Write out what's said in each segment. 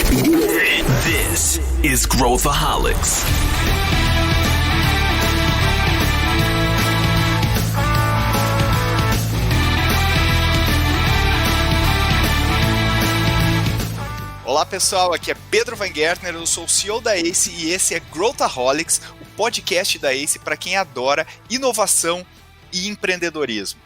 This is Growthaholics. Olá pessoal, aqui é Pedro Van Gertner, eu sou o CEO da ACE e esse é Growthaholics, o podcast da ACE para quem adora inovação e empreendedorismo.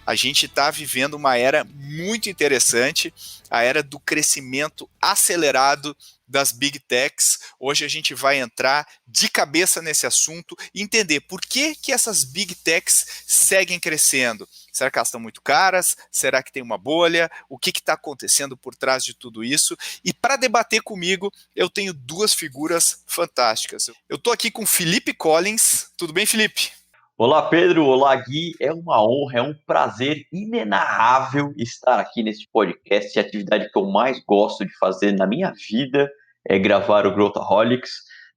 A gente está vivendo uma era muito interessante, a era do crescimento acelerado das Big Techs. Hoje a gente vai entrar de cabeça nesse assunto e entender por que essas Big Techs seguem crescendo. Será que elas estão muito caras? Será que tem uma bolha? O que está acontecendo por trás de tudo isso? E para debater comigo, eu tenho duas figuras fantásticas. Eu estou aqui com Felipe Collins. Tudo bem, Felipe? Olá, Pedro. Olá, Gui. É uma honra, é um prazer inenarrável estar aqui neste podcast. A atividade que eu mais gosto de fazer na minha vida é gravar o Growthaholics.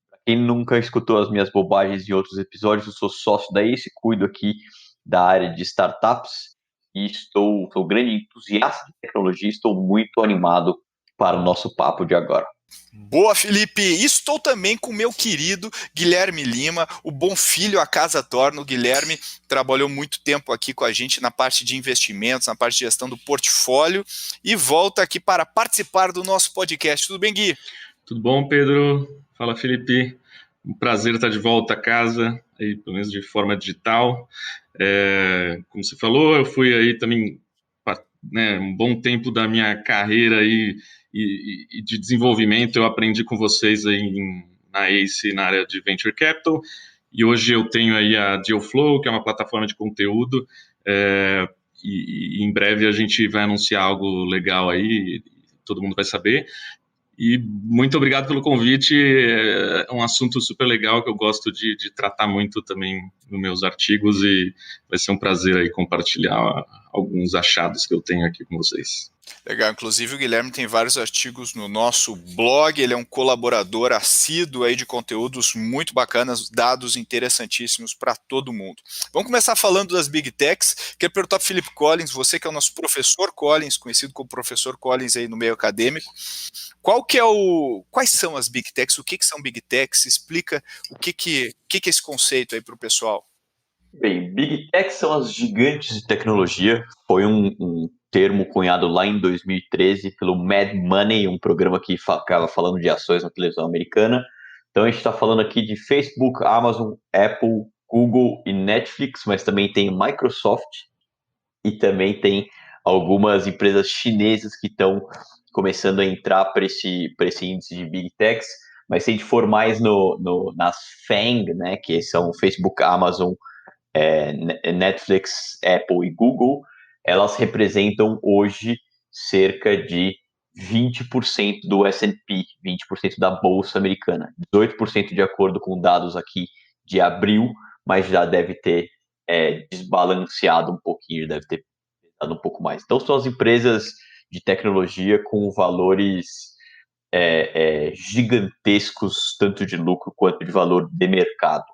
Para quem nunca escutou as minhas bobagens em outros episódios, eu sou sócio da ACE, cuido aqui da área de startups e sou grande entusiasta de tecnologia e estou muito animado para o nosso papo de agora. Boa, Felipe! Estou também com o meu querido Guilherme Lima, o bom filho a casa torna. O Guilherme trabalhou muito tempo aqui com a gente na parte de investimentos, na parte de gestão do portfólio e volta aqui para participar do nosso podcast. Tudo bem, Gui? Tudo bom, Pedro? Fala, Felipe. Um prazer estar de volta a casa, aí, pelo menos de forma digital. Como você falou, eu fui aí também, né, um bom tempo da minha carreira aí e de desenvolvimento. Eu aprendi com vocês aí na ACE, na área de Venture Capital, e hoje eu tenho aí a Dealflow, que é uma plataforma de conteúdo, e em breve a gente vai anunciar algo legal aí, todo mundo vai saber. E muito obrigado pelo convite, é um assunto super legal que eu gosto de tratar muito também nos meus artigos e vai ser um prazer aí compartilhar alguns achados que eu tenho aqui com vocês. Legal, inclusive o Guilherme tem vários artigos no nosso blog, ele é um colaborador assíduo aí de conteúdos muito bacanas, dados interessantíssimos para todo mundo. Vamos começar falando das Big Techs. Quero perguntar para o Felipe Collins, você que é o nosso professor Collins, conhecido como professor Collins aí no meio acadêmico, quais são as Big Techs, o que são Big Techs, explica o que é esse conceito aí para o pessoal. Bem, Big Techs são as gigantes de tecnologia, foi um termo cunhado lá em 2013 pelo Mad Money, um programa que ficava falando de ações na televisão americana. Então a gente está falando aqui de Facebook, Amazon, Apple, Google e Netflix, mas também tem Microsoft e também tem algumas empresas chinesas que estão começando a entrar para esse índice de Big Techs. Mas se a gente for mais nas FANG, né, que são Facebook, Amazon, Netflix, Apple e Google, elas representam hoje cerca de 20% do S&P, 20% da Bolsa Americana, 18% de acordo com dados aqui de abril, mas já deve ter desbalanceado um pouquinho, deve ter pesado um pouco mais. Então são as empresas de tecnologia com valores gigantescos, tanto de lucro quanto de valor de mercado.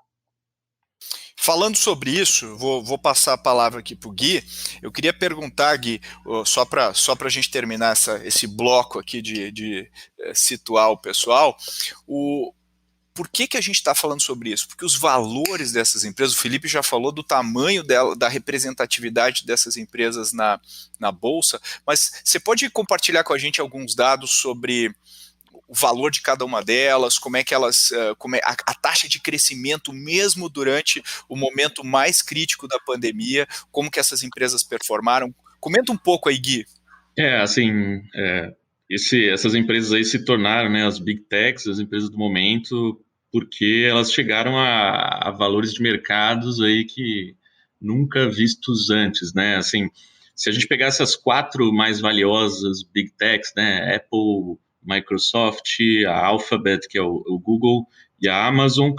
Falando sobre isso, vou passar a palavra aqui para o Gui. Eu queria perguntar, Gui, só para a gente terminar esse bloco aqui de situar o pessoal, por que a gente está falando sobre isso? Porque os valores dessas empresas, o Felipe já falou do tamanho da representatividade dessas empresas na Bolsa, mas você pode compartilhar com a gente alguns dados sobre o valor de cada uma delas, como é que elas, a taxa de crescimento mesmo durante o momento mais crítico da pandemia, como que essas empresas performaram? Comenta um pouco aí, Gui. Essas empresas aí se tornaram, né, as Big Techs, as empresas do momento, porque elas chegaram a valores de mercados aí que nunca vistos antes, né? Assim, se a gente pegar essas 4 mais valiosas Big Techs, né, Apple, Microsoft, a Alphabet, que é o Google, e a Amazon,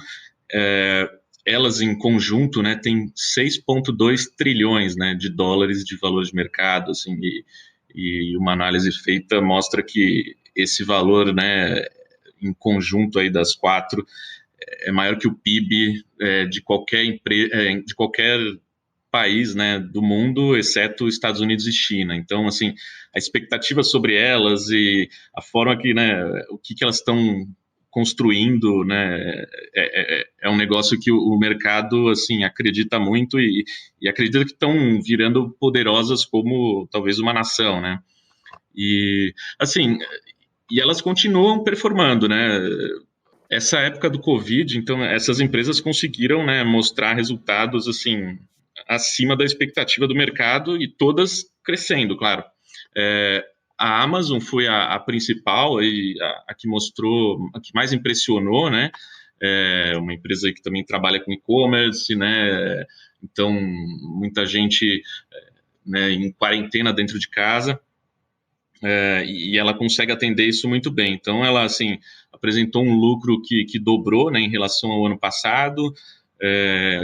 elas em conjunto, né, têm 6,2 trilhões, né, de dólares de valor de mercado, assim, e uma análise feita mostra que esse valor, né, em conjunto aí das 4 é maior que o PIB de qualquer país, né, do mundo, exceto Estados Unidos e China. Então, assim, a expectativa sobre elas e a forma que, né, o que elas estão construindo, né, é um negócio que o mercado, assim, acredita muito e acredita que estão virando poderosas como talvez uma nação, né? E, assim, e elas continuam performando, né? Essa época do Covid, então, essas empresas conseguiram, né, mostrar resultados, assim, acima da expectativa do mercado e todas crescendo, claro. A Amazon foi a principal e a que mostrou, a que mais impressionou, né? Uma empresa que também trabalha com e-commerce, né? Então, muita gente, né, em quarentena dentro de casa. E ela consegue atender isso muito bem. Então, ela, assim, apresentou um lucro que dobrou, né, em relação ao ano passado,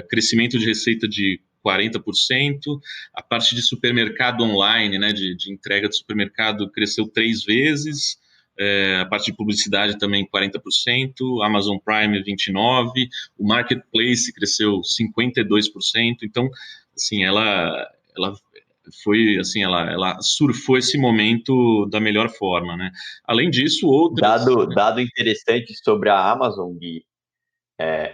crescimento de receita de 40%, a parte de supermercado online, né, de entrega de supermercado, cresceu 3 vezes, a parte de publicidade também 40%, Amazon Prime 29%, o Marketplace cresceu 52%, então, assim, ela foi assim, ela surfou esse momento da melhor forma, né? Além disso, outras... Dado interessante sobre a Amazon, Gui,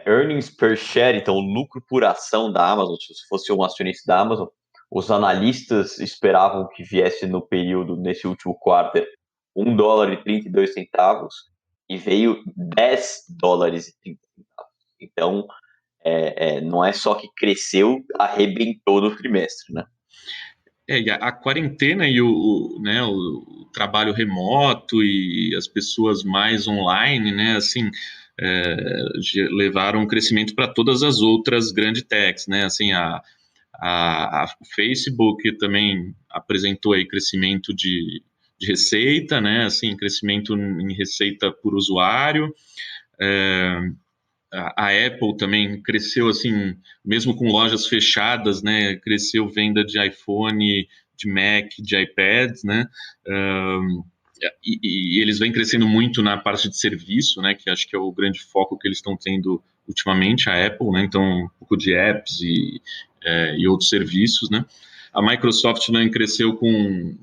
earnings per share, então o lucro por ação da Amazon, se fosse um acionista da Amazon, os analistas esperavam que viesse no período, nesse último quarter, $1,32 e veio $10,30. Então, não é só que cresceu, arrebentou no trimestre, né? E a quarentena e né, o trabalho remoto e as pessoas mais online, né, assim, levaram um crescimento para todas as outras grandes techs, né, assim, a Facebook também apresentou aí crescimento de receita, né, assim, crescimento em receita por usuário, a Apple também cresceu, assim, mesmo com lojas fechadas, né, cresceu venda de iPhone, de Mac, de iPads, né, e eles vêm crescendo muito na parte de serviço, né, que acho que é o grande foco que eles estão tendo ultimamente, a Apple, né, então um pouco de apps e outros serviços, né. A Microsoft também cresceu com,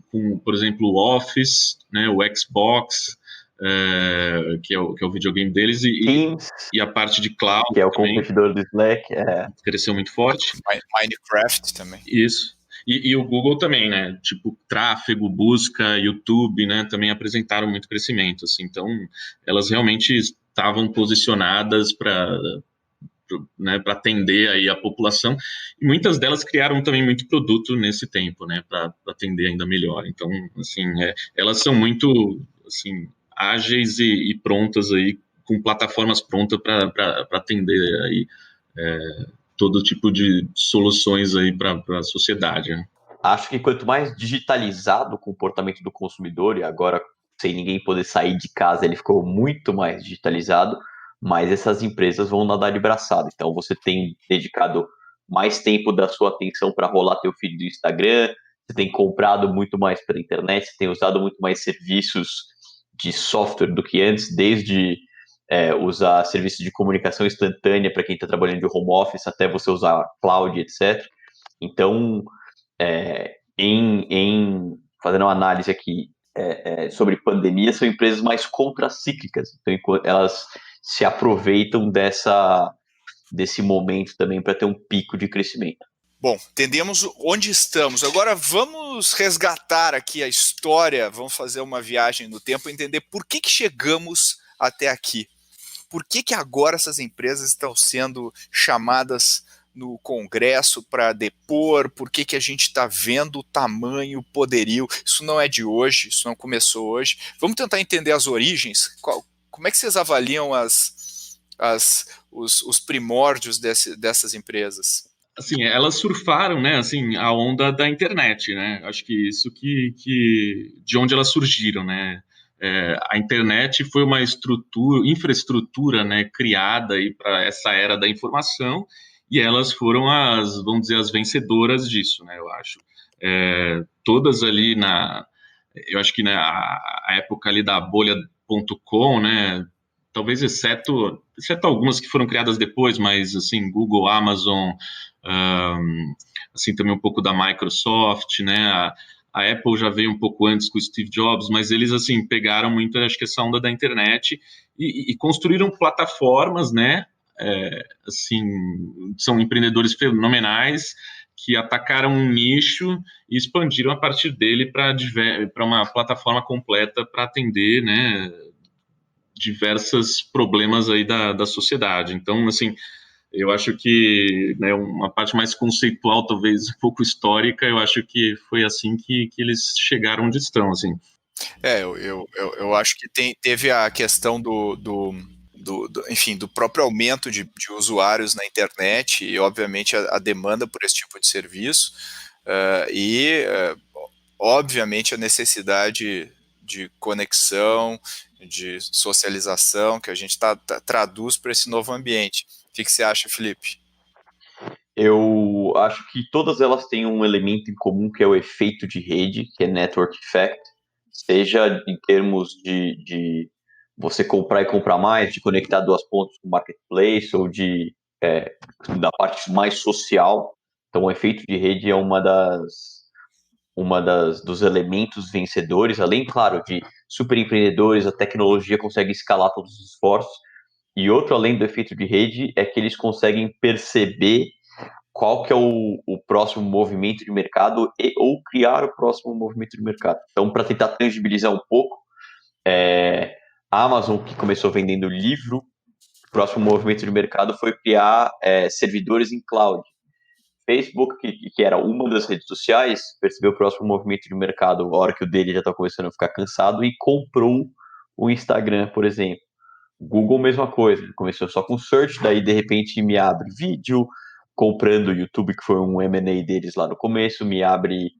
por exemplo, o Office, né, o Xbox, que é o videogame deles, Teams, e a parte de cloud que é o também competidor do Slack, cresceu muito forte. Minecraft também. Isso. E o Google também, né? Tipo, tráfego, busca, YouTube, né? Também apresentaram muito crescimento, assim. Então, elas realmente estavam posicionadas para, né, para atender aí a população. E muitas delas criaram também muito produto nesse tempo, né? Para atender ainda melhor. Então, assim, elas são muito, assim, ágeis e prontas aí, com plataformas prontas para atender aí todo tipo de soluções aí para a sociedade, né? Acho que quanto mais digitalizado o comportamento do consumidor, e agora sem ninguém poder sair de casa, ele ficou muito mais digitalizado, mas essas empresas vão nadar de braçada. Então você tem dedicado mais tempo da sua atenção para rolar teu feed do Instagram, você tem comprado muito mais pela internet, você tem usado muito mais serviços de software do que antes, desde usar serviços de comunicação instantânea para quem está trabalhando de home office, até você usar cloud, etc. Então, fazendo uma análise aqui sobre pandemia, são empresas mais contracíclicas, então elas se aproveitam desse momento também para ter um pico de crescimento. Bom, entendemos onde estamos. Agora vamos resgatar aqui a história, vamos fazer uma viagem no tempo e entender por que chegamos até aqui. Por que agora essas empresas estão sendo chamadas no Congresso para depor? Por que a gente está vendo o tamanho, o poderio? Isso não é de hoje, isso não começou hoje. Vamos tentar entender as origens. Como é que vocês avaliam os primórdios dessas empresas? Assim, elas surfaram, né, assim, a onda da internet, né? Acho que isso de onde elas surgiram, né? A internet foi uma infraestrutura, né, criada aí para essa era da informação, e elas foram vamos dizer, as vencedoras disso, né? Eu acho. Todas ali eu acho que, né, a época ali da bolha.com, né, talvez exceto algumas que foram criadas depois, mas assim, Google, Amazon, assim também um pouco da Microsoft, né? A Apple já veio um pouco antes com o Steve Jobs, mas eles assim pegaram muito, acho que essa onda da internet e construíram plataformas, né? Assim, são empreendedores fenomenais que atacaram um nicho e expandiram a partir dele para uma plataforma completa para atender, né, diversos problemas aí da sociedade. Então, assim, eu acho que, né, uma parte mais conceitual, talvez um pouco histórica, eu acho que foi assim que eles chegaram onde estão, assim. Eu acho que teve a questão enfim, do próprio aumento de usuários na internet e, obviamente, a demanda por esse tipo de serviço obviamente, a necessidade de conexão, de socialização que a gente traduz para esse novo ambiente. O que você acha, Felipe? Eu acho que todas elas têm um elemento em comum, que é o efeito de rede, que é network effect, seja em termos de você comprar e comprar mais, de conectar duas pontas com o marketplace, ou da parte mais social. Então, o efeito de rede é dos elementos vencedores, além, claro, de super empreendedores, a tecnologia consegue escalar todos os esforços. E outro, além do efeito de rede, é que eles conseguem perceber qual que é o próximo movimento de mercado ou criar o próximo movimento de mercado. Então, para tentar tangibilizar um pouco, a Amazon, que começou vendendo livro, o próximo movimento de mercado foi criar servidores em cloud. Facebook, que era uma das redes sociais, percebeu o próximo movimento de mercado, a hora que o dele já está começando a ficar cansado, e comprou o Instagram, por exemplo. Google, mesma coisa, começou só com search, daí de repente me abre vídeo, comprando o YouTube, que foi um M&A deles lá no começo, me abre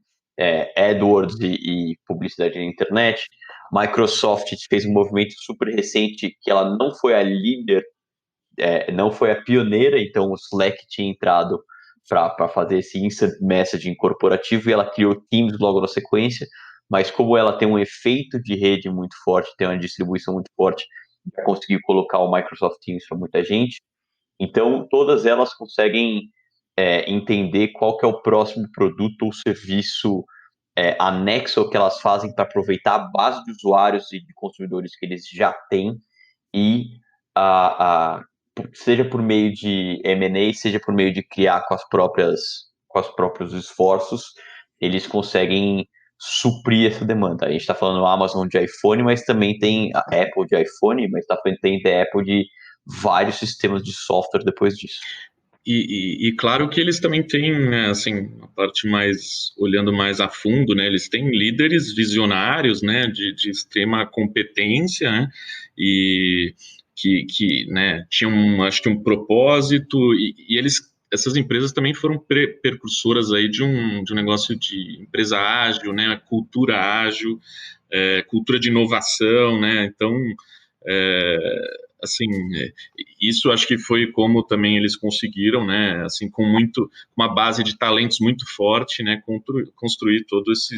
AdWords e publicidade na internet. Microsoft fez um movimento super recente, que ela não foi a líder, não foi a pioneira, então o Slack tinha entrado para fazer esse instant messaging corporativo, e ela criou Teams logo na sequência, mas como ela tem um efeito de rede muito forte, tem uma distribuição muito forte, conseguiu colocar o Microsoft Teams para muita gente. Então, todas elas conseguem entender qual que é o próximo produto ou serviço anexo ao que elas fazem para aproveitar a base de usuários e de consumidores que eles já têm e seja por meio de M&A, seja por meio de criar com os próprios esforços, eles conseguem suprir essa demanda. A gente está falando Amazon de iPhone, mas também tem a Apple de iPhone, mas tem a Apple de vários sistemas de software depois disso. E claro que eles também têm, né, assim, a parte mais, olhando mais a fundo, né, eles têm líderes visionários, né, de extrema competência, né, e que né, tinham, acho que um propósito, e essas empresas também foram precursoras aí de um negócio de empresa ágil, né, cultura ágil, cultura de inovação, né, então, assim, isso acho que foi como também eles conseguiram, né, assim, com uma base de talentos muito forte, né, construir todos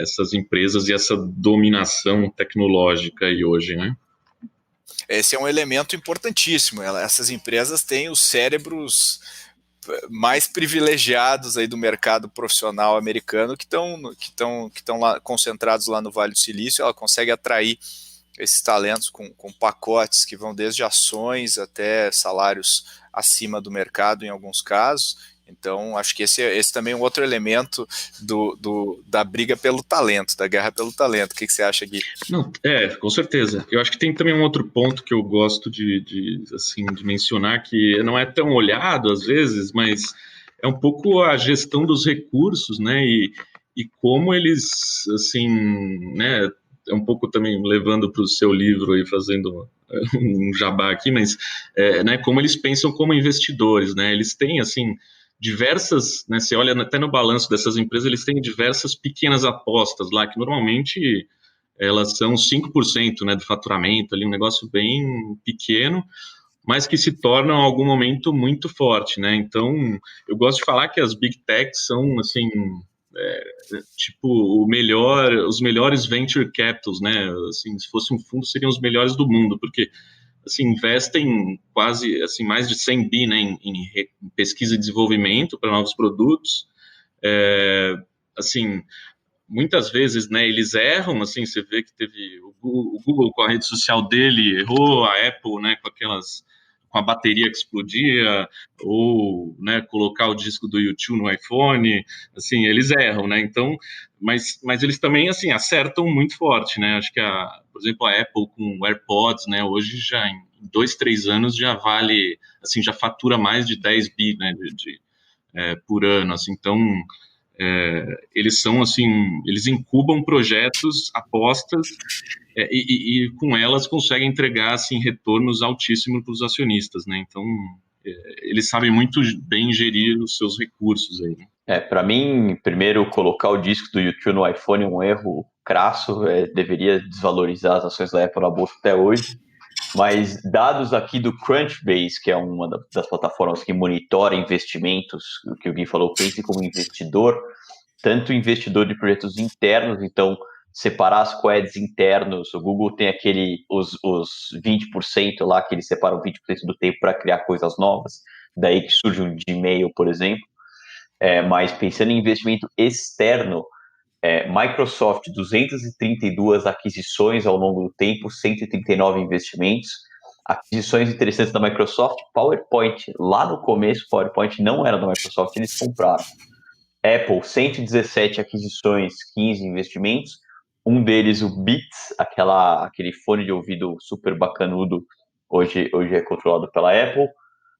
essas empresas e essa dominação tecnológica aí hoje, né. Esse é um elemento importantíssimo. Essas empresas têm os cérebros mais privilegiados aí do mercado profissional americano que estão lá concentrados lá no Vale do Silício. Ela consegue atrair esses talentos com pacotes que vão desde ações até salários acima do mercado em alguns casos. Então, acho que esse também é um outro elemento da briga pelo talento, da guerra pelo talento. O que você acha, Gui? Não, com certeza. Eu acho que tem também um outro ponto que eu gosto de mencionar, que não é tão olhado às vezes, mas é um pouco a gestão dos recursos, né? E como eles, assim, né? É um pouco também levando para o seu livro e fazendo um jabá aqui, mas né, como eles pensam como investidores, né? Eles têm, assim, diversas, né, você olha até no balanço dessas empresas, eles têm diversas pequenas apostas lá, que normalmente elas são 5%, né, do faturamento, ali um negócio bem pequeno, mas que se tornam em algum momento muito forte, né? Então, eu gosto de falar que as Big Techs são, assim, tipo, os melhores venture capitals, né? Assim, se fosse um fundo, seriam os melhores do mundo, porque assim, investem quase assim, mais de 100 bi, né, em pesquisa e desenvolvimento para novos produtos. Assim, muitas vezes, né, eles erram, assim, você vê que teve o Google com a rede social dele errou, a Apple, né, com a bateria que explodia, ou, né, colocar o disco do YouTube no iPhone, assim, eles erram, né, então, mas eles também, assim, acertam muito forte, né, acho que, por exemplo, a Apple com o AirPods, né, hoje já em 2, 3 anos já vale, assim, já fatura mais de 10 bi, né, por ano, assim, então eles são assim, eles incubam projetos, apostas e com elas conseguem entregar assim retornos altíssimos para os acionistas, né? Então eles sabem muito bem gerir os seus recursos aí. Né? Para mim, primeiro colocar o disco do YouTube no iPhone é um erro crasso, deveria desvalorizar as ações da Apple na bolsa até hoje. Mas dados aqui do Crunchbase, que é uma das plataformas que monitora investimentos, o que o Gui falou, pense como investidor, tanto investidor de projetos internos, então separar as coeds internos, o Google tem os 20% lá, que eles separam 20% do tempo para criar coisas novas, daí que surge um Gmail, por exemplo. Mas pensando em investimento externo, Microsoft, 232 aquisições ao longo do tempo, 139 investimentos. Aquisições interessantes da Microsoft, PowerPoint. Lá no começo, PowerPoint não era da Microsoft, eles compraram. Apple, 117 aquisições, 15 investimentos. Um deles, o Beats, aquele fone de ouvido super bacanudo, hoje é controlado pela Apple.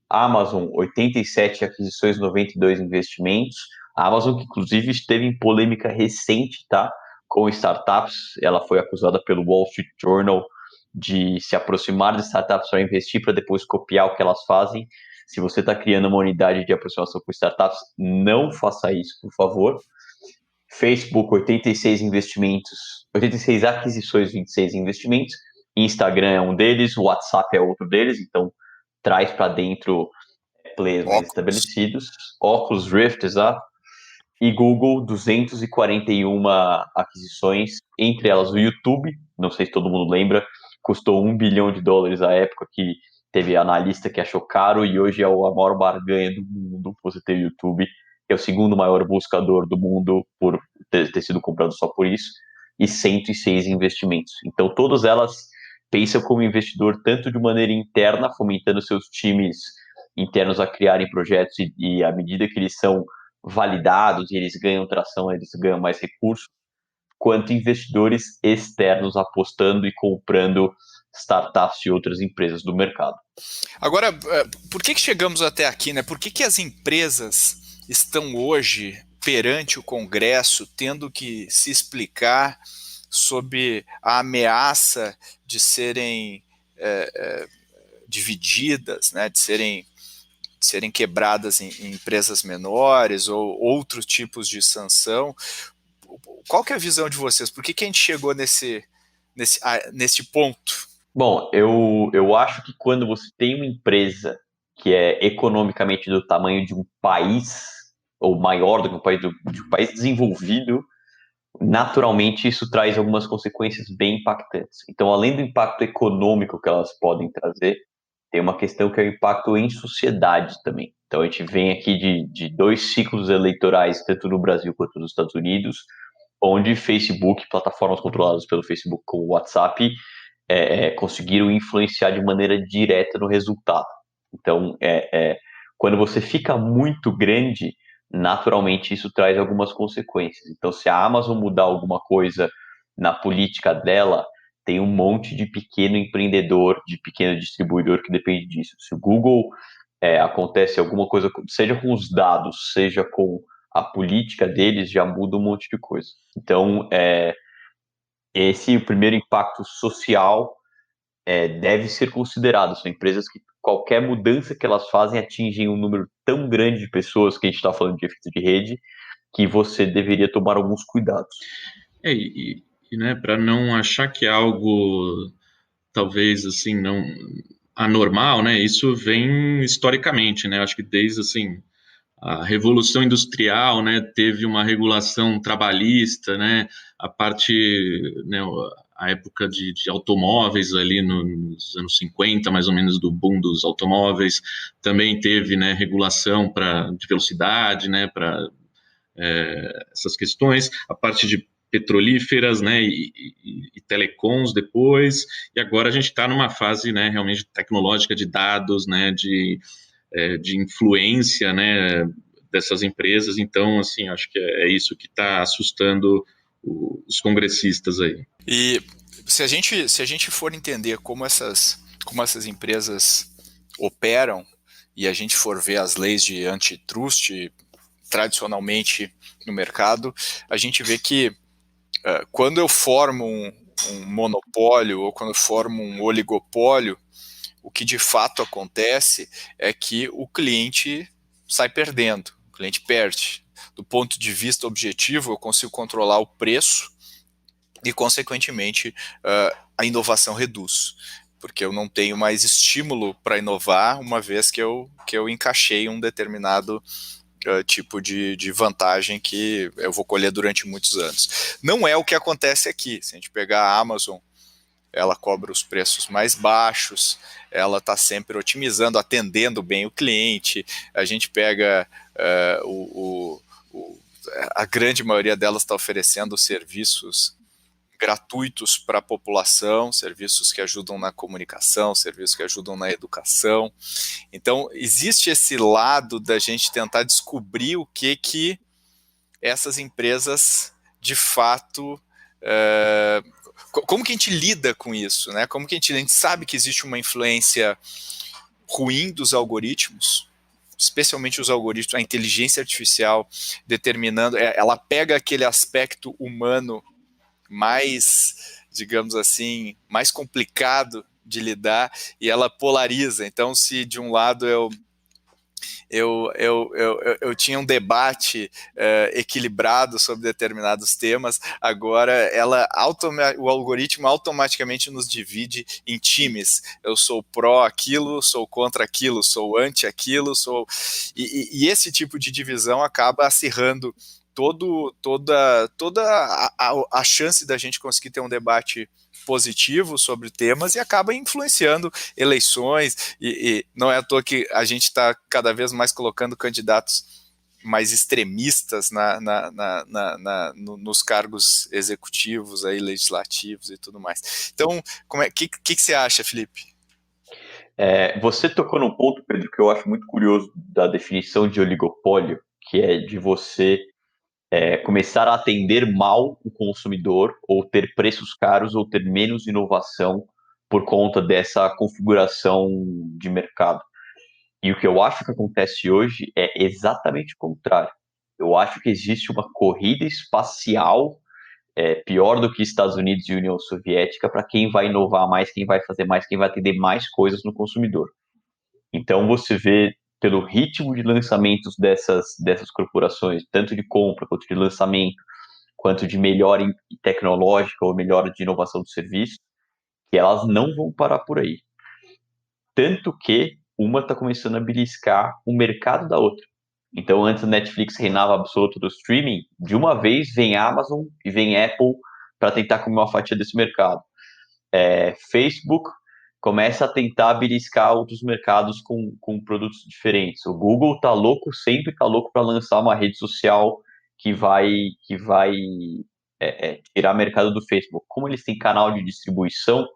Amazon, 87 aquisições, 92 investimentos. A Amazon, que inclusive esteve em polêmica recente, tá? Com startups. Ela foi acusada pelo Wall Street Journal de se aproximar de startups para investir, para depois copiar o que elas fazem. Se você está criando uma unidade de aproximação com startups, não faça isso, por favor. Facebook, 86 investimentos, 86 aquisições, 26 investimentos. Instagram é um deles, o WhatsApp é outro deles, então traz para dentro players mais estabelecidos. Oculus Rift, exato. E Google, 241 aquisições, entre elas o YouTube, não sei se todo mundo lembra, custou $1 bilhão à época, que teve analista que achou caro, e hoje é a maior barganha do mundo você ter o YouTube, é o segundo maior buscador do mundo por ter sido comprado só por isso, e 106 investimentos. Então todas elas pensam como investidor tanto de maneira interna, fomentando seus times internos a criarem projetos e à medida que eles são validados e eles ganham tração, eles ganham mais recursos, quanto investidores externos apostando e comprando startups e outras empresas do mercado. Agora, por que chegamos até aqui, né? Por que as empresas estão hoje perante o Congresso tendo que se explicar sobre a ameaça de serem divididas, né? De serem quebradas em empresas menores ou outros tipos de sanção? Qual que é a visão de vocês? Por que a gente chegou nesse ponto? Bom, eu acho que quando você tem uma empresa que é economicamente do tamanho de um país, ou maior do que de um país desenvolvido, naturalmente isso traz algumas consequências bem impactantes. Então, além do impacto econômico que elas podem trazer, tem uma questão que é o impacto em sociedade também. Então, a gente vem aqui de 2 ciclos eleitorais, tanto no Brasil quanto nos Estados Unidos, onde Facebook, plataformas controladas pelo Facebook como o WhatsApp, conseguiram influenciar de maneira direta no resultado. Então, quando você fica muito grande, naturalmente isso traz algumas consequências. Então, se a Amazon mudar alguma coisa na política dela, tem um monte de pequeno empreendedor, de pequeno distribuidor que depende disso. Se o Google acontece alguma coisa, seja com os dados, seja com a política deles, já muda um monte de coisa. Então, esse o primeiro impacto social deve ser considerado. São empresas que qualquer mudança que elas fazem atingem um número tão grande de pessoas, que a gente está falando de efeito de rede, que você deveria tomar alguns cuidados. Né, para não achar que é algo talvez assim não anormal, né? Isso vem historicamente, né? Acho que desde assim a Revolução Industrial, né, teve uma regulação trabalhista, né, a parte, né, a época de automóveis ali nos anos 50, mais ou menos, do boom dos automóveis, também teve, né, regulação de velocidade, né, para essas questões, a parte de petrolíferas, né, e telecoms depois, e agora a gente está numa fase, né, realmente tecnológica de dados, né, de influência, né, dessas empresas. Então, assim, acho que é isso que está assustando os congressistas aí. E se a gente for entender como essas empresas operam e a gente for ver as leis de antitrust tradicionalmente no mercado, a gente vê que quando eu formo um monopólio ou quando eu formo um oligopólio, o que de fato acontece é que o cliente sai perdendo, o cliente perde. Do ponto de vista objetivo, eu consigo controlar o preço e, consequentemente, a inovação reduz, porque eu não tenho mais estímulo para inovar, uma vez que eu encaixei um determinado tipo de vantagem que eu vou colher durante muitos anos. Não é o que acontece aqui. Se a gente pegar a Amazon, ela cobra os preços mais baixos, ela está sempre otimizando, atendendo bem o cliente. A gente pega a grande maioria delas está oferecendo serviços gratuitos para a população, serviços que ajudam na comunicação, serviços que ajudam na educação. Então, existe esse lado da gente tentar descobrir o que essas empresas, de fato, como que a gente lida com isso, né? Como que a gente sabe que existe uma influência ruim dos algoritmos, especialmente os algoritmos, a inteligência artificial determinando, ela pega aquele aspecto humano mais, digamos assim, mais complicado de lidar e ela polariza. Então, se de um lado eu tinha um debate equilibrado sobre determinados temas, agora o algoritmo automaticamente nos divide em times. Eu sou pró aquilo, sou contra aquilo, sou anti aquilo, e esse tipo de divisão acaba acirrando toda a chance da gente conseguir ter um debate positivo sobre temas e acaba influenciando eleições, e não é à toa que a gente está cada vez mais colocando candidatos mais extremistas nos cargos executivos, aí, legislativos e tudo mais. Então, que você acha, Felipe? Você tocou num ponto, Pedro, que eu acho muito curioso da definição de oligopólio, que é de você começar a atender mal o consumidor, ou ter preços caros, ou ter menos inovação por conta dessa configuração de mercado. E o que eu acho que acontece hoje é exatamente o contrário. Eu acho que existe uma corrida espacial pior do que Estados Unidos e União Soviética para quem vai inovar mais, quem vai fazer mais, quem vai atender mais coisas no consumidor. Então você vê pelo ritmo de lançamentos dessas corporações, tanto de compra quanto de lançamento, quanto de melhora tecnológica ou melhora de inovação do serviço, que elas não vão parar por aí. Tanto que uma está começando a beliscar o mercado da outra. Então, antes a Netflix reinava absoluto do streaming, de uma vez vem Amazon e vem Apple para tentar comer uma fatia desse mercado. Facebook começa a tentar beliscar outros mercados com produtos diferentes. O Google sempre está louco para lançar uma rede social que vai tirar mercado do Facebook. Como eles têm canal de distribuição,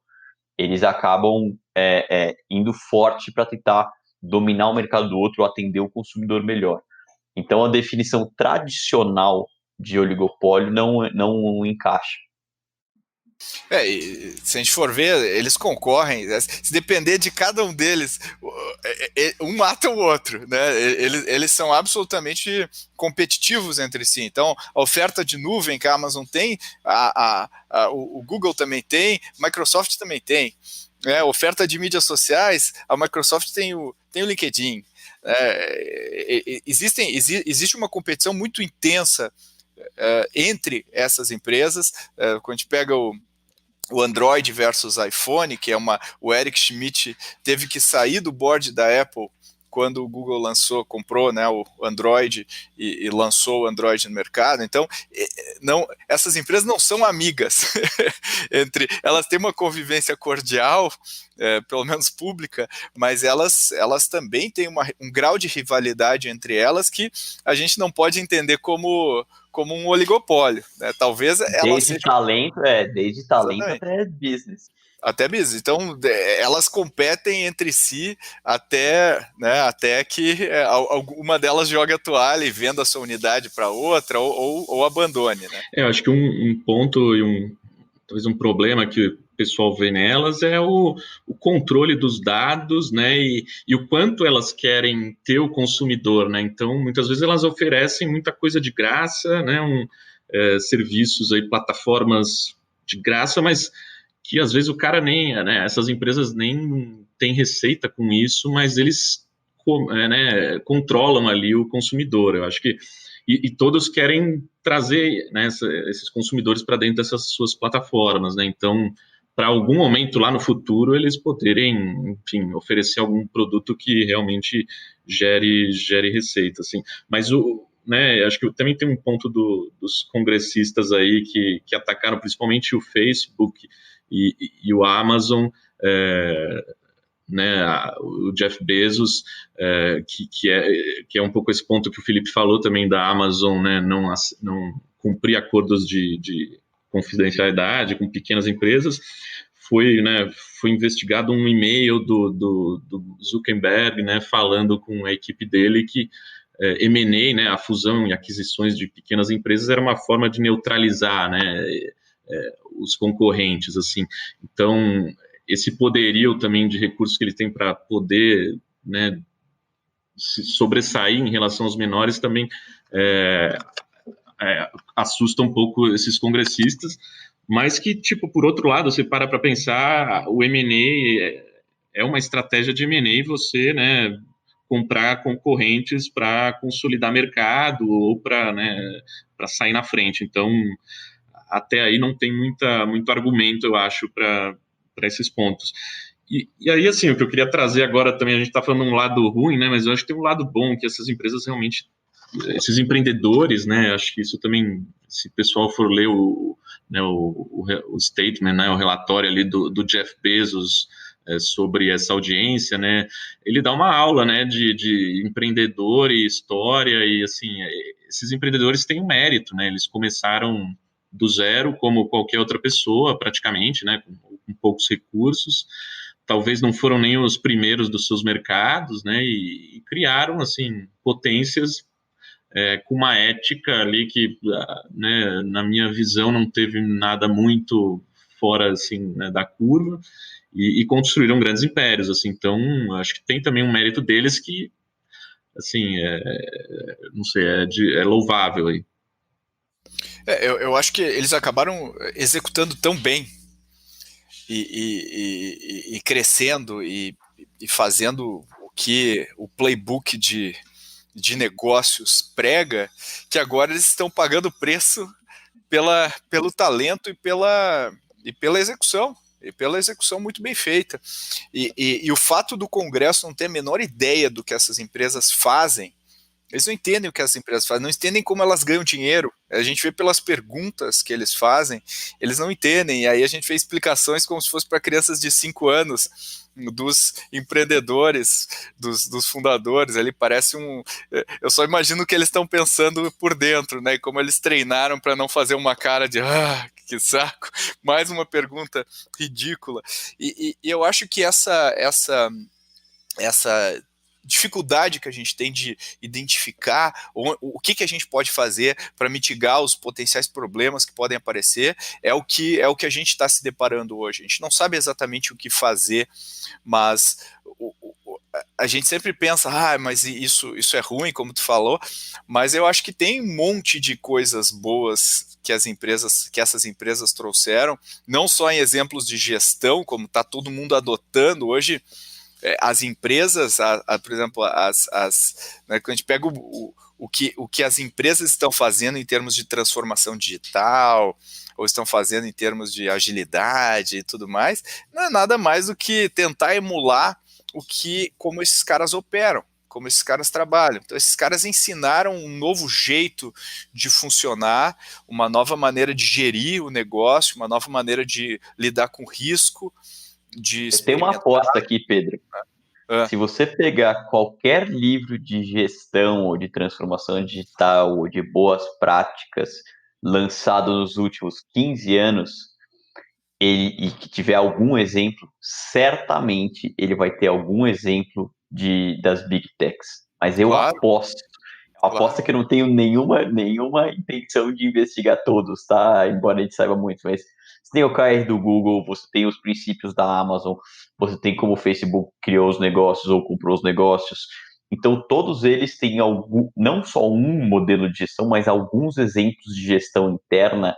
eles acabam indo forte para tentar dominar o mercado do outro, atender o consumidor melhor. Então, a definição tradicional de oligopólio não encaixa. Se a gente for ver, eles concorrem. Se depender de cada um deles, um mata o outro, né? Eles são absolutamente competitivos entre si. Então, a oferta de nuvem que a Amazon tem, o Google também tem, a Microsoft também tem. Oferta de mídias sociais, a Microsoft tem o LinkedIn. Existe uma competição muito intensa entre essas empresas. Quando a gente pega o Android versus iPhone, que o Eric Schmidt teve que sair do board da Apple quando o Google comprou, né, o Android e lançou o Android no mercado. Então, essas empresas não são amigas. Elas têm uma convivência cordial, pelo menos pública, mas elas também têm um grau de rivalidade entre elas que a gente não pode entender como um oligopólio, né? Talvez desde talento até business. Até business. Então, elas competem entre si até que alguma delas jogue a toalha e venda a sua unidade para outra ou abandone, né? Eu acho que um ponto e talvez um problema que o pessoal vê nelas é o controle dos dados, né, e o quanto elas querem ter o consumidor, né, então muitas vezes elas oferecem muita coisa de graça, né, serviços aí, plataformas de graça, mas que às vezes o cara nem, né, essas empresas nem têm receita com isso, mas eles controlam ali o consumidor. Eu acho que e todos querem trazer, né, esses consumidores para dentro dessas suas plataformas, né? Então, para algum momento lá no futuro, eles poderem, enfim, oferecer algum produto que realmente gere receita, assim. Mas né, acho que também tem um ponto dos congressistas aí que atacaram principalmente o Facebook e o Amazon, né, o Jeff Bezos, que é um pouco esse ponto que o Felipe falou também da Amazon, né, não cumprir acordos de confidencialidade com pequenas empresas. Foi investigado um e-mail do Zuckerberg, né, falando com a equipe dele que M&A, né, a fusão e aquisições de pequenas empresas era uma forma de neutralizar, né, os concorrentes, assim. Então, esse poderio também de recursos que ele tem para poder, né, se sobressair em relação aos menores também assusta um pouco esses congressistas, mas que, tipo, por outro lado, você para pensar, o M&A é uma estratégia de M&A você, né, comprar concorrentes para consolidar mercado ou para, né, para sair na frente. Então, até aí não tem muito argumento, eu acho, para esses pontos. E aí, assim, o que eu queria trazer agora também, a gente está falando um lado ruim, né, mas eu acho que tem um lado bom, que essas empresas realmente, esses empreendedores, né, acho que isso também, se o pessoal for ler o statement, né, o relatório ali do Jeff Bezos sobre essa audiência, né, ele dá uma aula, né, de empreendedor e história, e assim, esses empreendedores têm um mérito, né, eles começaram do zero, como qualquer outra pessoa, praticamente, né, com poucos recursos, talvez não foram nem os primeiros dos seus mercados, né, e criaram, assim, potências com uma ética ali que, né, na minha visão, não teve nada muito fora, assim, né, da curva, e construíram grandes impérios, assim. Então, acho que tem também um mérito deles que, assim, não sei, é louvável aí. Eu acho que eles acabaram executando tão bem e crescendo e fazendo o que o playbook de negócios prega, que agora eles estão pagando preço pelo talento e pela execução. E pela execução muito bem feita. E o fato do Congresso não ter a menor ideia do que essas empresas fazem, eles não entendem o que as empresas fazem, não entendem como elas ganham dinheiro. A gente vê pelas perguntas que eles fazem, eles não entendem. E aí a gente fez explicações como se fosse para crianças de 5 anos, dos empreendedores, dos fundadores. Ali parece eu só imagino o que eles estão pensando por dentro, né? E como eles treinaram para não fazer uma cara de que saco, mais uma pergunta ridícula. E eu acho que essa dificuldade que a gente tem de identificar o que a gente pode fazer para mitigar os potenciais problemas que podem aparecer é o que a gente está se deparando hoje. A gente não sabe exatamente o que fazer, mas a gente sempre pensa, mas isso é ruim, como tu falou, mas eu acho que tem um monte de coisas boas que essas empresas trouxeram, não só em exemplos de gestão, como está todo mundo adotando hoje. As empresas, por exemplo, né, quando a gente pega o que as empresas estão fazendo em termos de transformação digital, ou estão fazendo em termos de agilidade e tudo mais, não é nada mais do que tentar emular como esses caras operam, como esses caras trabalham. Então, esses caras ensinaram um novo jeito de funcionar, uma nova maneira de gerir o negócio, uma nova maneira de lidar com risco, de Tem uma experimentar. aposta aqui, Pedro. Se você pegar qualquer livro de gestão ou de transformação digital ou de boas práticas lançado nos últimos 15 anos, e que tiver algum exemplo, certamente ele vai ter algum exemplo das Big Techs. Mas eu Claro. aposto que eu não tenho nenhuma intenção de investigar todos, tá? Embora a gente saiba muito, mas você tem o KR do Google, você tem os princípios da Amazon, você tem como o Facebook criou os negócios ou comprou os negócios. Então, todos eles têm não só um modelo de gestão, mas alguns exemplos de gestão interna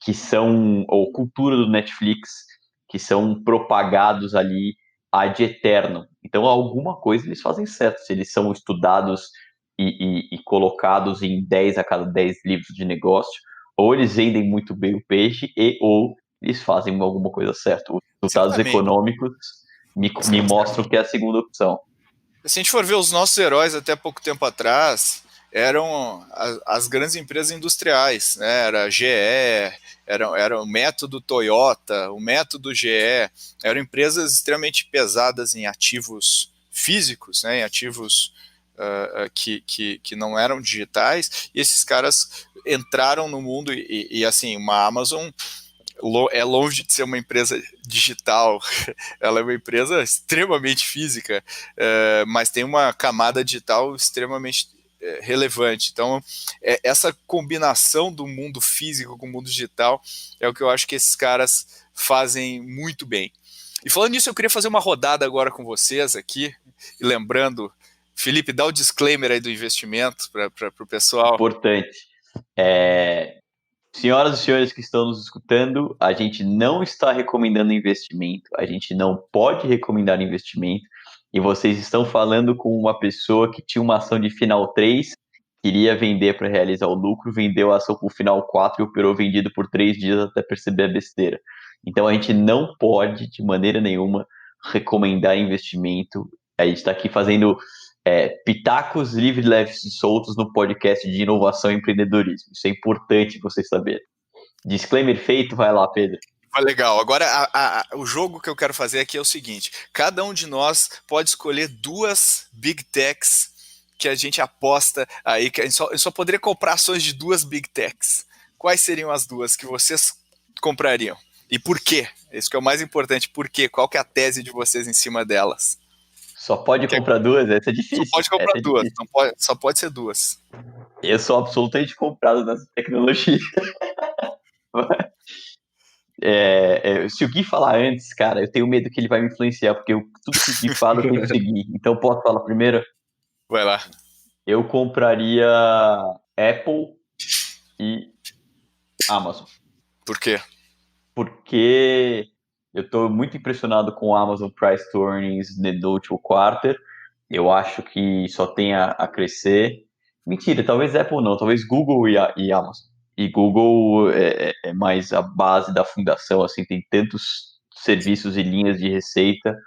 que são, ou cultura do Netflix, que são propagados ali ad eterno. Então, alguma coisa eles fazem certo. Se eles são estudados e colocados em 10 a cada 10 livros de negócio, ou eles vendem muito bem o peixe, ou eles fazem alguma coisa certa. Os resultados econômicos me mostram que é a segunda opção. Se a gente for ver os nossos heróis até pouco tempo atrás, eram as grandes empresas industriais, né? Era a GE, era o método Toyota, o método GE, eram empresas extremamente pesadas em ativos físicos, né? Em ativos que não eram digitais, e esses caras entraram no mundo e assim, uma Amazon é longe de ser uma empresa digital, ela é uma empresa extremamente física, mas tem uma camada digital extremamente relevante. Então, essa combinação do mundo físico com o mundo digital é o que eu acho que esses caras fazem muito bem. E falando nisso, eu queria fazer uma rodada agora com vocês aqui, e lembrando, Felipe, dá o disclaimer aí do investimento para o pessoal. Importante. Senhoras e senhores que estão nos escutando, a gente não está recomendando investimento, a gente não pode recomendar investimento, e vocês estão falando com uma pessoa que tinha uma ação de final 3, queria vender para realizar o lucro, vendeu a ação por final 4 e operou vendido por 3 dias até perceber a besteira. Então a gente não pode, de maneira nenhuma, recomendar investimento. A gente está aqui fazendo pitacos livres, leves e soltos no podcast de inovação e empreendedorismo. Isso é importante vocês saberem. Disclaimer feito, vai lá, Pedro. Legal. Agora, o jogo que eu quero fazer aqui é o seguinte: cada um de nós pode escolher 2 Big Techs que a gente aposta aí, que a gente só poderia comprar ações de 2 Big Techs. Quais seriam as 2 que vocês comprariam? E por quê? Isso que é o mais importante. Por quê? Qual que é a tese de vocês em cima delas? Só pode comprar 2? Essa é difícil. Só pode comprar 2, só pode ser 2. Eu sou absolutamente comprado nessa tecnologia. Se o Gui falar antes, cara, eu tenho medo que ele vai me influenciar, porque tudo que o Gui fala eu tenho que seguir. Então posso falar primeiro? Vai lá. Eu compraria Apple e Amazon. Por quê? Porque eu estou muito impressionado com o Amazon Price to Earnings do último quarter. Eu acho que só tem a crescer. Mentira, talvez Apple não, talvez Google e Amazon. E Google é mais a base da fundação, assim, tem tantos serviços e linhas de receita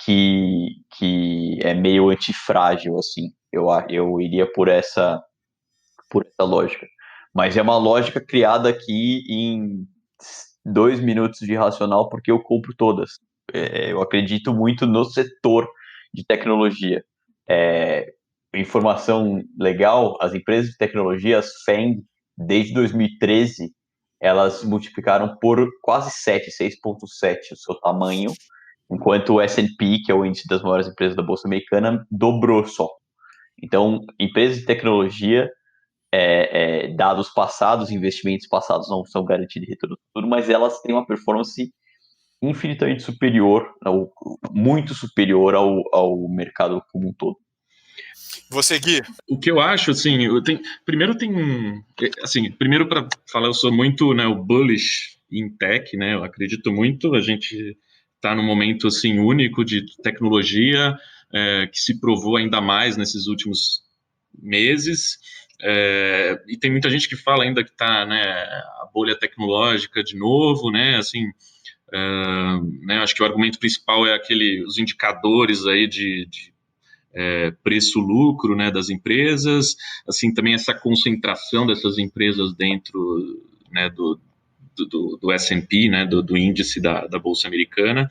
que é meio antifrágil, assim. Eu iria por essa lógica. Mas é uma lógica criada aqui em 2 minutos de racional, porque eu compro todas. Eu acredito muito no setor de tecnologia. Informação legal, as empresas de tecnologia, as FANG, desde 2013, elas multiplicaram por quase 6,7 o seu tamanho, enquanto o S&P, que é o índice das maiores empresas da Bolsa Americana, dobrou só. Então, empresas de tecnologia, dados passados, investimentos passados não são garantidos de retorno futuro, mas elas têm uma performance infinitamente superior, muito superior ao mercado como um todo. Você, Gui? O que eu acho, assim, primeiro para falar, eu sou muito, né, o bullish em tech, né, eu acredito muito, a gente está num momento, assim, único de tecnologia, que se provou ainda mais nesses últimos meses, e tem muita gente que fala ainda que está, né, a bolha tecnológica de novo, né, assim, né, acho que o argumento principal é os indicadores aí de preço-lucro, né, das empresas, assim, também essa concentração dessas empresas dentro, né, do S&P, né, do índice da Bolsa Americana,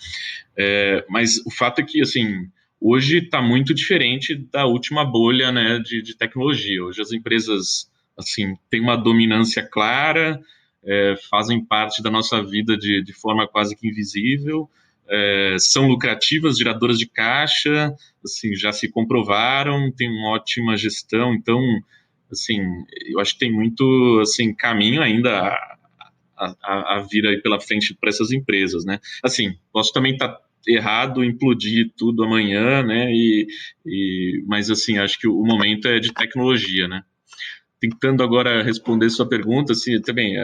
mas o fato é que, assim, hoje está muito diferente da última bolha, né, de tecnologia. Hoje as empresas, assim, têm uma dominância clara, fazem parte da nossa vida de forma quase que invisível, são lucrativas, geradoras de caixa, assim, já se comprovaram, têm uma ótima gestão, então, assim, eu acho que tem muito, assim, caminho ainda a vir aí pela frente para essas empresas, né? Assim, posso também estar errado, implodir tudo amanhã, né? Mas, assim, acho que o momento é de tecnologia, né? Tentando agora responder sua pergunta, assim, também,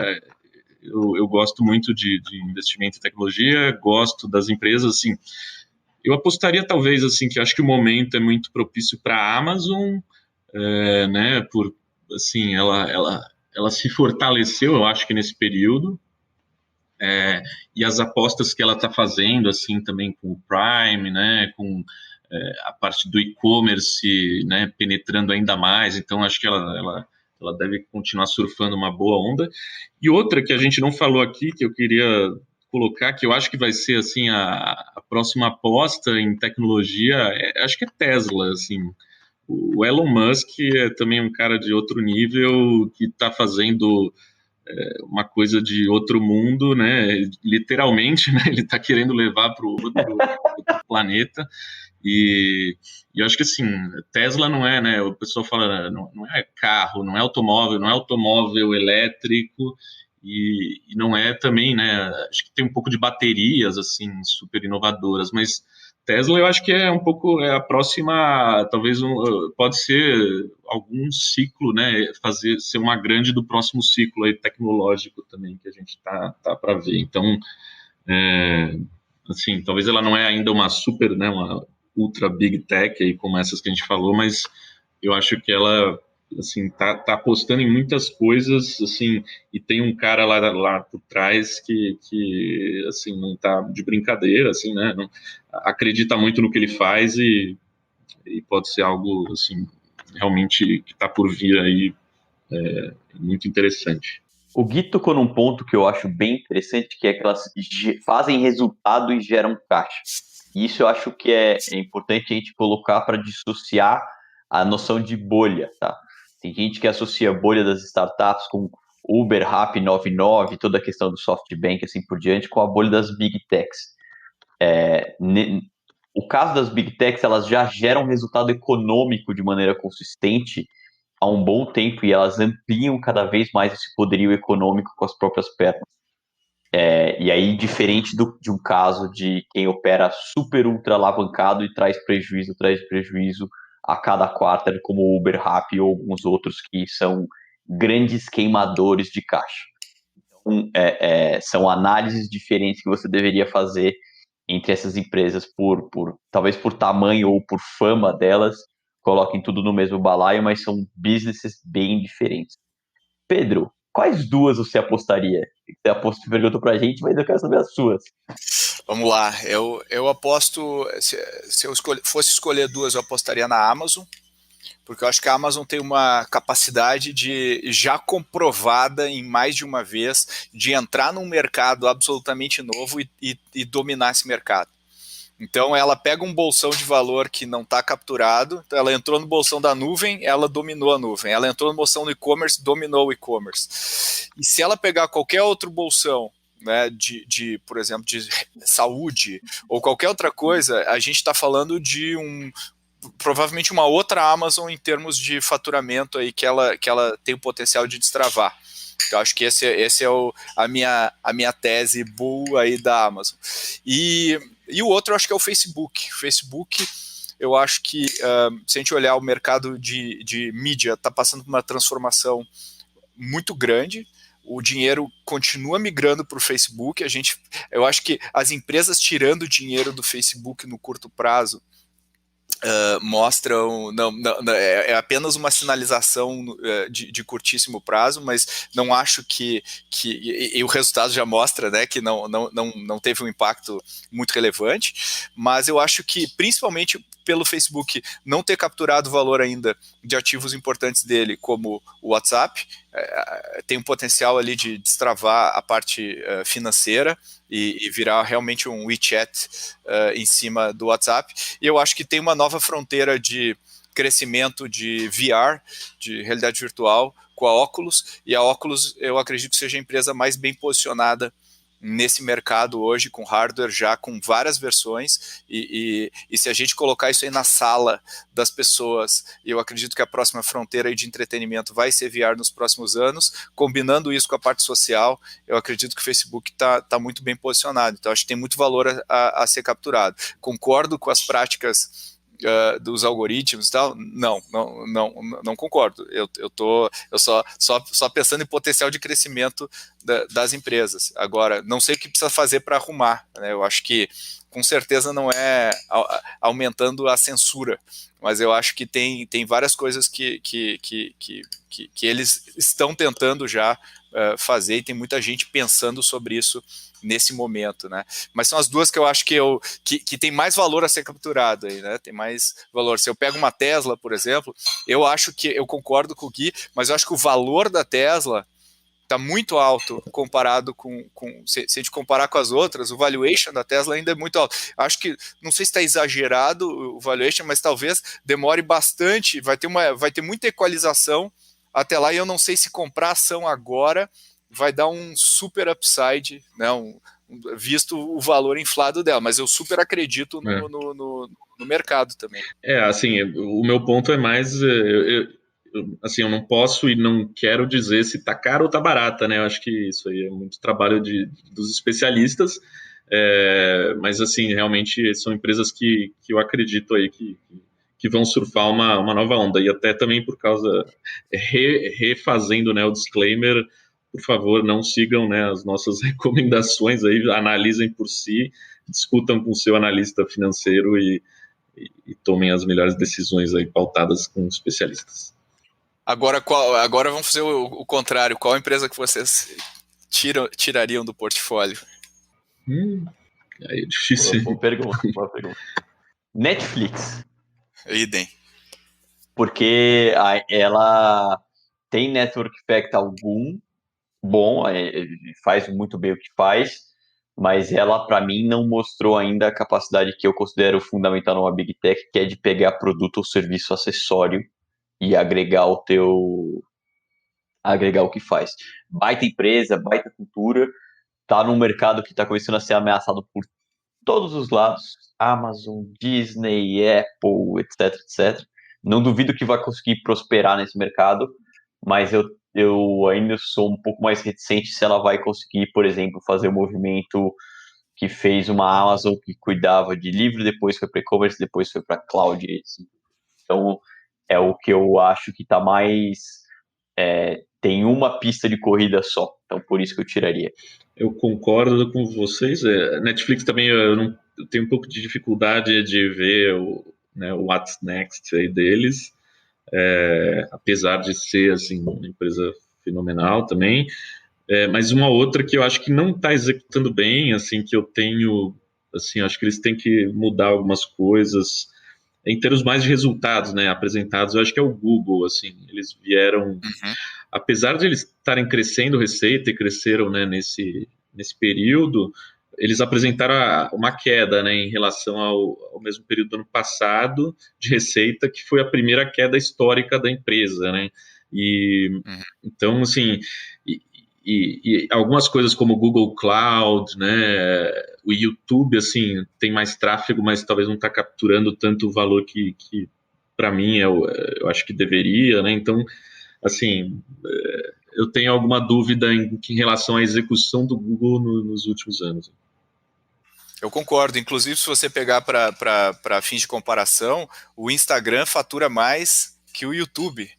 eu gosto muito de investimento em tecnologia, gosto das empresas, assim, eu apostaria talvez, assim, que acho que o momento é muito propício para a Amazon, né, assim, ela se fortaleceu, eu acho que nesse período, e as apostas que ela está fazendo, assim, também com o Prime, né, com a parte do e-commerce, né, penetrando ainda mais, então acho que ela deve continuar surfando uma boa onda. E outra que a gente não falou aqui, que eu queria colocar, que eu acho que vai ser, assim, a próxima aposta em tecnologia, acho que é Tesla, assim. O Elon Musk é também um cara de outro nível que está fazendo uma coisa de outro mundo, né? Literalmente, né? Ele está querendo levar para o outro planeta. E eu acho que assim, Tesla não é, né? O pessoal fala, não é carro, não é automóvel elétrico e não é também, né? Acho que tem um pouco de baterias assim super inovadoras, mas Tesla eu acho que é um pouco a próxima, talvez pode ser algum ciclo, né? Ser uma grande do próximo ciclo aí tecnológico também que a gente tá para ver. Então, assim, talvez ela não é ainda uma super, né? Uma ultra big tech aí como essas que a gente falou, mas eu acho que ela assim tá apostando em muitas coisas assim e tem um cara lá por trás que assim não tá de brincadeira assim, né, não, acredita muito no que ele faz e pode ser algo assim realmente que está por vir aí, muito interessante. O Gui tocou num ponto que eu acho bem interessante, que é que elas fazem resultado e geram caixa. E isso eu acho que é importante a gente colocar para dissociar a noção de bolha, tá? Tem gente que associa a bolha das startups com Uber, Rappi, 99, toda a questão do SoftBank, assim por diante, com a bolha das Big Techs. O caso das Big Techs, elas já geram resultado econômico de maneira consistente há um bom tempo e elas ampliam cada vez mais esse poderio econômico com as próprias pernas. E aí, diferente de um caso de quem opera super ultra alavancado e traz prejuízo a cada quarter, como o Uber, Rappi ou alguns outros que são grandes queimadores de caixa. Então, são análises diferentes que você deveria fazer entre essas empresas, talvez por tamanho ou por fama delas, coloquem tudo no mesmo balaio, mas são businesses bem diferentes. Pedro, quais duas você apostaria? Você perguntou pra gente, mas eu quero saber as suas. Vamos lá, eu aposto, se eu fosse escolher duas, eu apostaria na Amazon, porque eu acho que a Amazon tem uma capacidade já comprovada em mais de uma vez, de entrar num mercado absolutamente novo e dominar esse mercado. Então ela pega um bolsão de valor que não está capturado, então ela entrou no bolsão da nuvem, ela dominou a nuvem. Ela entrou no bolsão do e-commerce, dominou o e-commerce. E se ela pegar qualquer outro bolsão, né, por exemplo, de saúde ou qualquer outra coisa, a gente está falando de provavelmente uma outra Amazon em termos de faturamento aí que ela tem o potencial de destravar. Eu acho que esse é a minha tese bull aí da Amazon. E o outro eu acho que é o Facebook. O Facebook, eu acho que se a gente olhar o mercado de mídia, está passando por uma transformação muito grande. O dinheiro continua migrando para o Facebook. Eu acho que as empresas tirando dinheiro do Facebook no curto prazo mostram, é apenas uma sinalização de curtíssimo prazo, mas não acho que e o resultado já mostra, né, que não teve um impacto muito relevante, mas eu acho que principalmente pelo Facebook não ter capturado o valor ainda de ativos importantes dele, como o WhatsApp, tem um potencial ali de destravar a parte financeira e virar realmente um WeChat em cima do WhatsApp. E eu acho que tem uma nova fronteira de crescimento de VR, de realidade virtual, com a Oculus, e a Oculus eu acredito que seja a empresa mais bem posicionada nesse mercado hoje, com hardware já com várias versões, e se a gente colocar isso aí na sala das pessoas, eu acredito que a próxima fronteira aí de entretenimento vai ser VR nos próximos anos, combinando isso com a parte social, eu acredito que o Facebook está muito bem posicionado, então acho que tem muito valor a ser capturado. Concordo com as práticas dos algoritmos e tal, não concordo. Eu só pensando em potencial de crescimento das empresas. Agora, não sei o que precisa fazer para arrumar, né? Eu acho que com certeza não é aumentando a censura, mas eu acho que tem várias coisas que eles estão tentando já fazer, e tem muita gente pensando sobre isso nesse momento, né? Mas são as duas que eu acho que tem mais valor a ser capturado aí, né? Tem mais valor. Se eu pego uma Tesla, por exemplo, eu acho que, eu concordo com o Gui, mas eu acho que o valor da Tesla está muito alto comparado se a gente comparar com as outras, o valuation da Tesla ainda é muito alto. Acho que, não sei se está exagerado o valuation, mas talvez demore bastante, vai ter muita equalização até lá, e eu não sei se comprar ação agora vai dar um super upside, né, visto o valor inflado dela, mas eu super acredito no mercado também. Assim, o meu ponto é mais, assim, eu não posso e não quero dizer se tá caro ou tá barata, né, eu acho que isso aí é muito trabalho dos especialistas, mas assim, realmente são empresas que eu acredito aí que vão surfar uma nova onda, e até também por causa, refazendo, né, o disclaimer, por favor, não sigam, né, as nossas recomendações aí, analisem por si, discutam com o seu analista financeiro e tomem as melhores decisões aí pautadas com especialistas. Agora vamos fazer o contrário. Qual empresa que vocês tirariam do portfólio? Aí é difícil. Boa pergunta. Netflix. Idem. Porque ela tem network effect algum, bom, faz muito bem o que faz, mas ela, para mim, não mostrou ainda a capacidade que eu considero fundamental numa Big Tech, que é de pegar produto ou serviço acessório e agregar o que faz. Baita empresa, baita cultura, tá num mercado que está começando a ser ameaçado por todos os lados, Amazon, Disney, Apple, etc, etc. Não duvido que vai conseguir prosperar nesse mercado, mas eu ainda sou um pouco mais reticente se ela vai conseguir, por exemplo, fazer o movimento que fez uma Amazon que cuidava de livro, depois foi para e-commerce, depois foi para cloud. Então, é o que eu acho que está mais... tem uma pista de corrida só, então por isso que eu tiraria. Eu concordo com vocês. Netflix também eu tenho um pouco de dificuldade de ver o What's Next aí deles, apesar de ser assim, uma empresa fenomenal também. Mas uma outra que eu acho que não está executando bem, assim, que eu tenho, assim, acho que eles têm que mudar algumas coisas em termos mais de resultados, né, apresentados. Eu acho que é o Google, assim, eles vieram, apesar de eles estarem crescendo receita e cresceram, né, nesse período, eles apresentaram uma queda, né, em relação ao mesmo período do ano passado de receita, que foi a primeira queda histórica da empresa, né, e então, assim, e algumas coisas como o Google Cloud, né, o YouTube, assim, tem mais tráfego, mas talvez não está capturando tanto o valor que para mim eu acho que deveria, né, então, assim, eu tenho alguma dúvida em relação à execução do Google nos últimos anos. Eu concordo, inclusive se você pegar para fins de comparação, o Instagram fatura mais que o YouTube.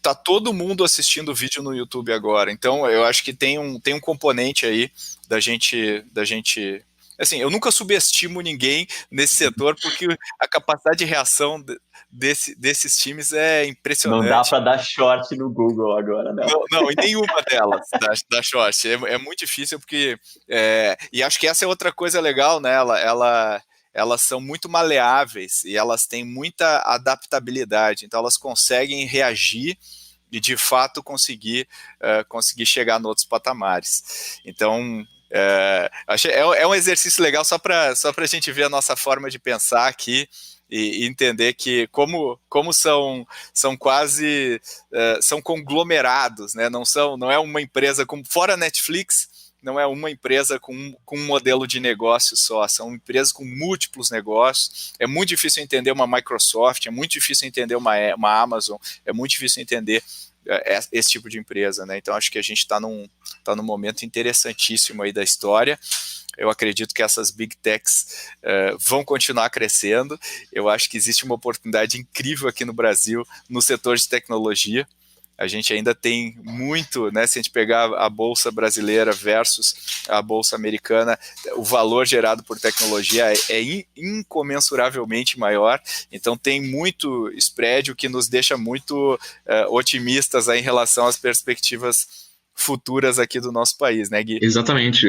Tá todo mundo assistindo vídeo no YouTube agora, então eu acho que tem um componente aí da gente, assim, eu nunca subestimo ninguém nesse setor, porque a capacidade de reação desses times é impressionante. Não dá para dar short no Google agora, né? Não, em nenhuma delas da short, é muito difícil, porque e acho que essa é outra coisa legal, né, ela elas são muito maleáveis e elas têm muita adaptabilidade, então elas conseguem reagir e de fato conseguir chegar em outros patamares. Então, é um exercício legal só para a gente ver a nossa forma de pensar aqui e entender que como são quase são conglomerados, né? Não é uma empresa como fora Netflix. Não é uma empresa com um modelo de negócio só, são empresas com múltiplos negócios. É muito difícil entender uma Microsoft, é muito difícil entender uma Amazon, é muito difícil entender esse tipo de empresa, né? Então acho que a gente está num momento interessantíssimo aí da história. Eu acredito que essas Big Techs vão continuar crescendo. Eu acho que existe uma oportunidade incrível aqui no Brasil, no setor de tecnologia. A gente ainda tem muito, né? Se a gente pegar a Bolsa brasileira versus a Bolsa americana, o valor gerado por tecnologia é incomensuravelmente maior. Então tem muito spread, o que nos deixa muito otimistas aí em relação às perspectivas futuras aqui do nosso país, né, Gui? Exatamente.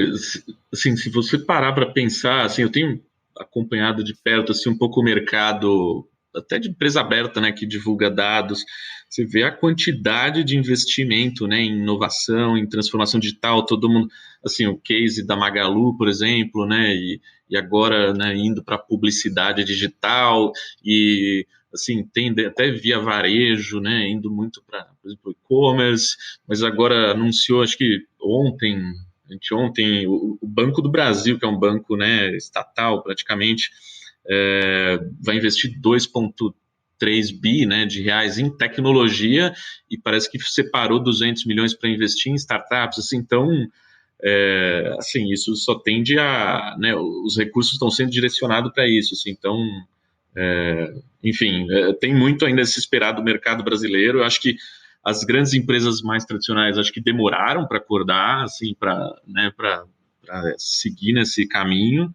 Assim, se você parar para pensar, assim, eu tenho acompanhado de perto assim, um pouco o mercado, até de empresa aberta, né, que divulga dados. Você vê a quantidade de investimento, né, em inovação, em transformação digital, todo mundo, assim, o case da Magalu, por exemplo, né, e agora, né, indo para publicidade digital e assim, tem até via varejo, né, indo muito para, por exemplo, e-commerce, mas agora anunciou, acho que anteontem, o Banco do Brasil, que é um banco, né, estatal praticamente, vai investir 2,3 bi, né, de reais em tecnologia e parece que separou 200 milhões para investir em startups, assim, então, assim, isso só tende a, né, os recursos estão sendo direcionados para isso, assim, então, enfim, tem muito ainda a se esperar do mercado brasileiro. Eu acho que as grandes empresas mais tradicionais, acho que demoraram para acordar, assim, para seguir nesse caminho.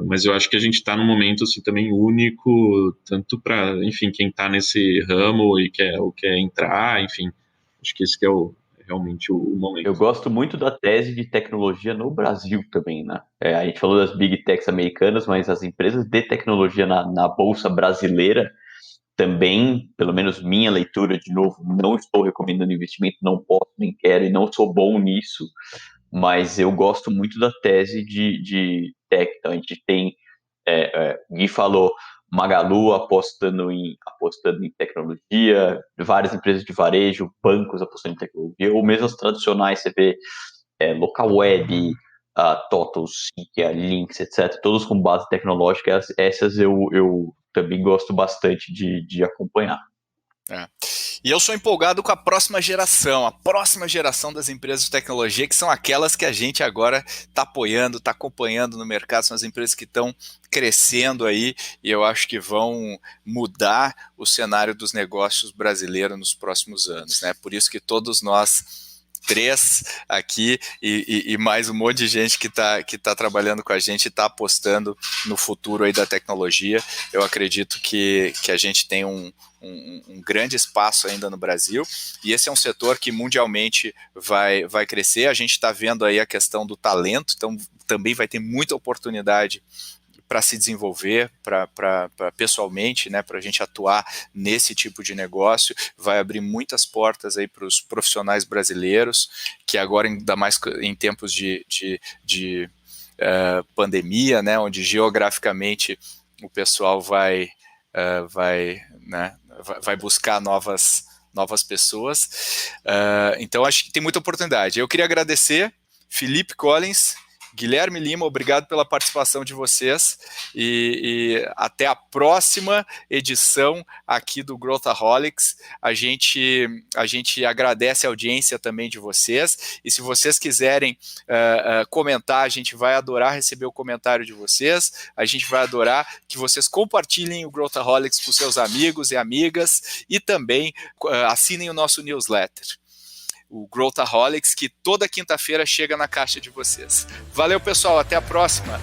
Mas eu acho que a gente está num momento assim, também único, tanto para, enfim, quem está nesse ramo e quer entrar, enfim, acho que esse que é realmente o momento. Eu gosto muito da tese de tecnologia no Brasil também, né? A gente falou das Big Techs americanas, mas as empresas de tecnologia na Bolsa brasileira também, pelo menos minha leitura, de novo, não estou recomendando investimento, não posso, nem quero, e não sou bom nisso, mas eu gosto muito da tese de tech. Então, a gente tem, Gui falou, Magalu apostando em tecnologia, várias empresas de varejo, bancos apostando em tecnologia, ou mesmo as tradicionais, você vê Localweb, a Total, Sinqia, Lynx, etc., todos com base tecnológica. Essas eu também gosto bastante de acompanhar. E eu sou empolgado com a próxima geração das empresas de tecnologia, que são aquelas que a gente agora está apoiando, está acompanhando no mercado, são as empresas que estão crescendo aí, e eu acho que vão mudar o cenário dos negócios brasileiros nos próximos anos, né? Por isso que todos nós três aqui e mais um monte de gente que tá trabalhando com a gente, está apostando no futuro aí da tecnologia. Eu acredito que a gente tem um grande espaço ainda no Brasil, e esse é um setor que mundialmente vai crescer. A gente está vendo aí a questão do talento, então também vai ter muita oportunidade para se desenvolver, para pessoalmente, né, para a gente atuar nesse tipo de negócio. Vai abrir muitas portas aí para os profissionais brasileiros, que agora, ainda mais em tempos de pandemia, né, onde geograficamente o pessoal vai buscar novas pessoas. Então acho que tem muita oportunidade. Eu queria agradecer Felipe Collins, Guilherme Lima, obrigado pela participação de vocês e até a próxima edição aqui do Growthaholics. A gente agradece a audiência também de vocês, e se vocês quiserem comentar, a gente vai adorar receber o comentário de vocês, a gente vai adorar que vocês compartilhem o Growthaholics com seus amigos e amigas e também assinem o nosso newsletter, o Growthaholics, que toda quinta-feira chega na caixa de vocês. Valeu, pessoal, até a próxima!